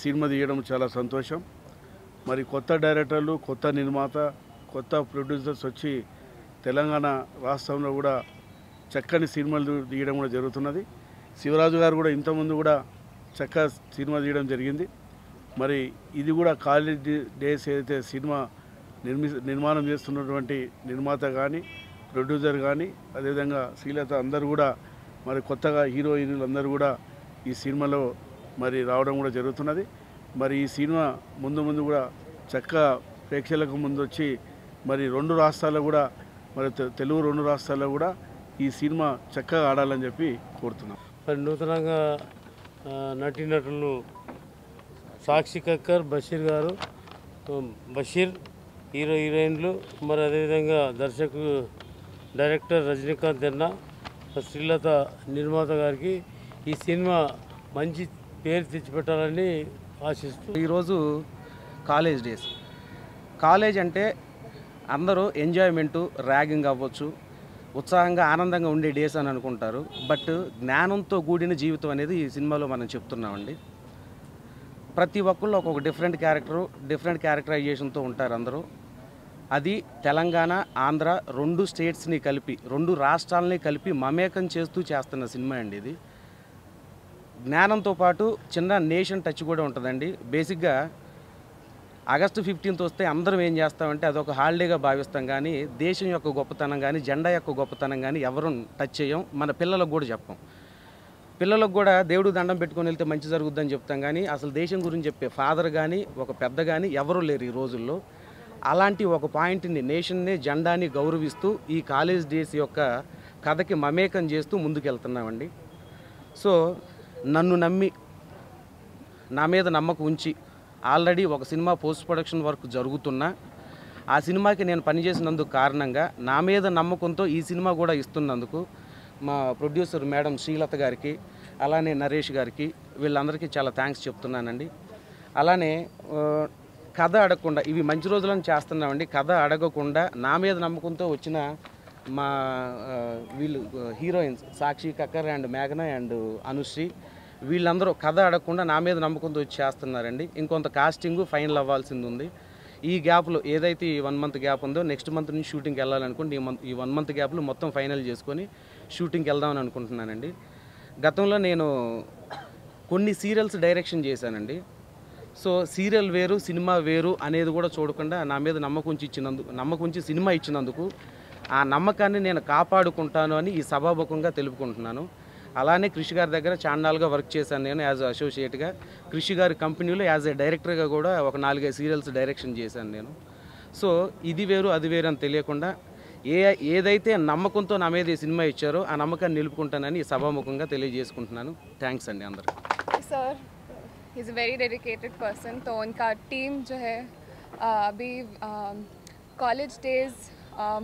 Cinema తీయడం చాలా సంతోషం. మరి కొత్త డైరెక్టర్లు, కొత్త నిర్మాత, కొత్త ప్రొడ్యూసర్స్ వచ్చి తెలంగాణ రాష్ట్రంలో కూడా చక్కని సినిమాలు తీయడం కూడా జరుగుతున్నది. శివరాజు గారు కూడా ఇంతకుముందు కూడా చక్కగా సినిమా తీయడం జరిగింది. మరి ఇది కూడా కాలేజ్ డేస్ ఏదైతే సినిమా నిర్మాణం చేస్తున్నటువంటి నిర్మాత కానీ, ప్రొడ్యూసర్ కానీ, అదేవిధంగా శ్రీలత అందరూ కూడా మరి కొత్తగా హీరోయిన్లు అందరూ కూడా ఈ సినిమాలో మరి రావడం కూడా జరుగుతున్నది. మరి ఈ సినిమా ముందు కూడా చక్కగా ప్రేక్షకులకు ముందు వచ్చి మరి 2 రాష్ట్రాల్లో కూడా మరి తెలుగు 2 రాష్ట్రాల్లో కూడా ఈ సినిమా చక్కగా ఆడాలని చెప్పి కోరుతున్నాం. మరి నూతనంగా నటీనటులు సాక్షి కక్కర్, బషీర్ గారు, బషీర్ హీరోయిన్లు, మరి అదేవిధంగా డైరెక్టర్ రజనీకాంత్ అన్న, శ్రీలత నిర్మాత గారికి ఈ సినిమా మంచి పేరు తెచ్చిపెట్టాలని ఆశిస్తూ ఈరోజు కాలేజ్ డేస్. కాలేజ్ అంటే అందరూ ఎంజాయ్మెంటు, ర్యాగింగ్ అవ్వచ్చు, ఉత్సాహంగా ఆనందంగా ఉండే డేస్ అని అనుకుంటారు. బట్ జ్ఞానంతో కూడిన జీవితం అనేది ఈ సినిమాలో మనం చెప్తున్నామండి. ప్రతి ఒక్కళ్ళు ఒక్కొక్క డిఫరెంట్ క్యారెక్టరైజేషన్తో ఉంటారు అందరూ. అది తెలంగాణ, ఆంధ్ర 2 స్టేట్స్ని కలిపి, 2 రాష్ట్రాలని కలిపి మమేకం చేస్తున్న సినిమా అండి ఇది. జ్ఞానంతో పాటు చిన్న నేషన్ టచ్ కూడా ఉంటుందండి. బేసిక్గా ఆగస్టు 15th వస్తే అందరం ఏం చేస్తామంటే అదొక హాలిడేగా భావిస్తాం, కానీ దేశం యొక్క గొప్పతనం కానీ, జెండా యొక్క గొప్పతనం కానీ ఎవరు టచ్ చేయం. మన పిల్లలకు కూడా చెప్పం. పిల్లలకు కూడా దేవుడు దండం పెట్టుకొని వెళ్తే మంచి జరుగుద్దని చెప్తాం, కానీ అసలు దేశం గురించి చెప్పే ఫాదర్ కానీ, ఒక పెద్ద కానీ ఎవరూ లేరు ఈ రోజుల్లో. అలాంటి ఒక పాయింట్ని, నేషన్ని, జెండాని గౌరవిస్తూ ఈ కాలేజ్ డేస్ యొక్క కథకి మమేకం చేస్తూ ముందుకెళ్తున్నామండి. సో నన్ను నమ్మి, నా మీద నమ్మకం ఉంచి, ఆల్రెడీ ఒక సినిమా పోస్ట్ ప్రొడక్షన్ వర్క్ జరుగుతున్నా ఆ సినిమాకి నేను పనిచేసినందుకు కారణంగా నా మీద నమ్మకంతో ఈ సినిమా కూడా ఇస్తున్నందుకు మా ప్రొడ్యూసర్ మేడం శ్రీలత గారికి, అలానే నరేష్ గారికి, వీళ్ళందరికీ చాలా థ్యాంక్స్ చెప్తున్నానండి. అలానే కథ అడగకుండా, ఇవి మంచి రోజులను చేస్తున్నామండి, కథ అడగకుండా నా మీద నమ్మకంతో వచ్చిన మా వీళ్ళు హీరోయిన్స్ సాక్షి కక్కర్ అండ్ మేఘన అండ్ అనుశ్రీ, వీళ్ళందరూ కథ అడగకుండా నా మీద నమ్మకంతో వచ్చి చేస్తున్నారండి. ఇంకొంత కాస్టింగ్ ఫైనల్ అవ్వాల్సింది ఉంది. ఈ గ్యాప్లో ఏదైతే ఈ 1 month గ్యాప్ ఉందో, నెక్స్ట్ మంత్ నుంచి షూటింగ్కి వెళ్ళాలనుకుంటే ఈ 1 month గ్యాప్లో మొత్తం ఫైనల్ చేసుకొని షూటింగ్కి వెళ్దామని అనుకుంటున్నానండి. గతంలో నేను కొన్ని సీరియల్స్ డైరెక్షన్ చేశానండి. సో సీరియల్ వేరు, సినిమా వేరు అనేది కూడా చూడకుండా నా మీద నమ్మకం ఉంచి సినిమా ఇచ్చినందుకు ఆ నమ్మకాన్ని నేను కాపాడుకుంటాను అని ఈ సభాముఖంగా తెలుపుకుంటున్నాను. అలానే కృషి గారి దగ్గర చాన్నాళ్ళుగా వర్క్ చేశాను నేను యాజ్ అసోసియేట్గా. కృషి గారి కంపెనీలో యాజ్ ఏ డైరెక్టర్గా కూడా ఒక 4-5 సీరియల్స్ డైరెక్షన్ చేశాను నేను. సో ఇది వేరు అది వేరు అని తెలియకుండా ఏదైతే నమ్మకంతో నా మీద ఈ సినిమా ఇచ్చారో ఆ నమ్మకాన్ని నిలుపుకుంటానని ఈ సభాముఖంగా తెలియజేసుకుంటున్నాను. థ్యాంక్స్ అండి అందరికీ. Sir he is a very dedicated person. तो उनका टीम जो है अभी कॉलेज डेज़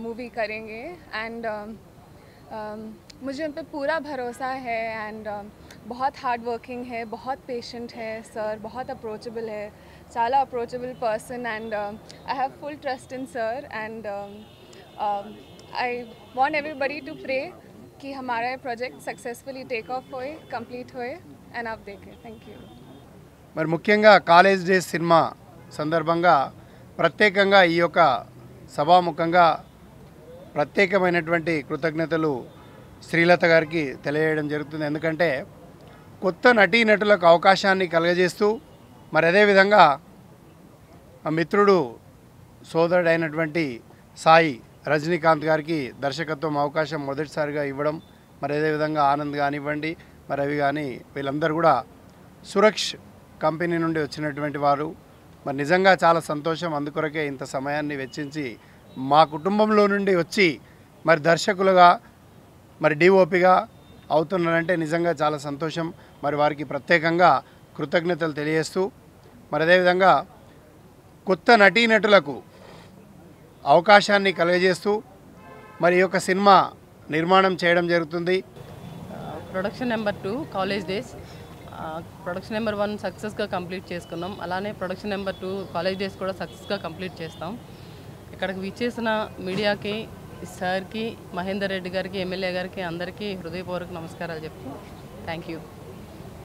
मूवी करेंगे एंड मुझे उन पर पूरा भरोसा है एंड बहुत हार्ड वर्किंग है, बहुत पेशेंट है सर, बहुत अप्रोचेबल है, चाला approachable person and I have full trust in sir and I want everybody to pray कि हमारा ये प्रोजेक्ट सक्सेसफुली टेक ऑफ होए, कंप्लीट होए एंड आप देखें. Thank you. మరి ముఖ్యంగా కాలేజ్ డేస్ సినిమా సందర్భంగా ప్రత్యేకంగా ఈ యొక్క సభాముఖంగా ప్రత్యేకమైనటువంటి కృతజ్ఞతలు శ్రీలత గారికి తెలియజేయడం జరుగుతుంది. ఎందుకంటే కొత్త నటీనటులకు అవకాశాన్ని కలుగజేస్తూ మరి అదేవిధంగా మిత్రుడు సోదరుడైనటువంటి సాయి రజనీకాంత్ గారికి దర్శకత్వం అవకాశం మొదటిసారిగా ఇవ్వడం, మరి అదేవిధంగా ఆనంద్ కానివ్వండి, మరి అవి కానీ వీళ్ళందరూ కూడా సురక్ష్ కంపెనీ నుండి వచ్చినటువంటి వారు. మరి నిజంగా చాలా సంతోషం. అందుకొరకే ఇంత సమయాన్ని వెచ్చించి మా కుటుంబంలో నుండి వచ్చి మరి దర్శకులుగా మరి డిఓపిగా అవుతున్నారంటే నిజంగా చాలా సంతోషం. మరి వారికి ప్రత్యేకంగా కృతజ్ఞతలు తెలియజేస్తూ మరి అదేవిధంగా కొత్త నటీనటులకు అవకాశాన్ని కలుగజేస్తూ మరి ఈ యొక్క సినిమా నిర్మాణం చేయడం జరుగుతుంది. Production number 2 college days, production number 1 సక్సెస్గా కంప్లీట్ చేసుకున్నాం. అలానే ప్రొడక్షన్ నెంబర్ 2 కాలేజ్ డేస్ కూడా సక్సెస్గా కంప్లీట్ చేస్తాం. ఇక్కడికి విచ్చేసిన మీడియాకి, సార్కి, మహేందర్ రెడ్డి గారికి, ఎమ్మెల్యే గారికి అందరికీ హృదయపూర్వక నమస్కారాలు చెప్తూ థ్యాంక్ యూ.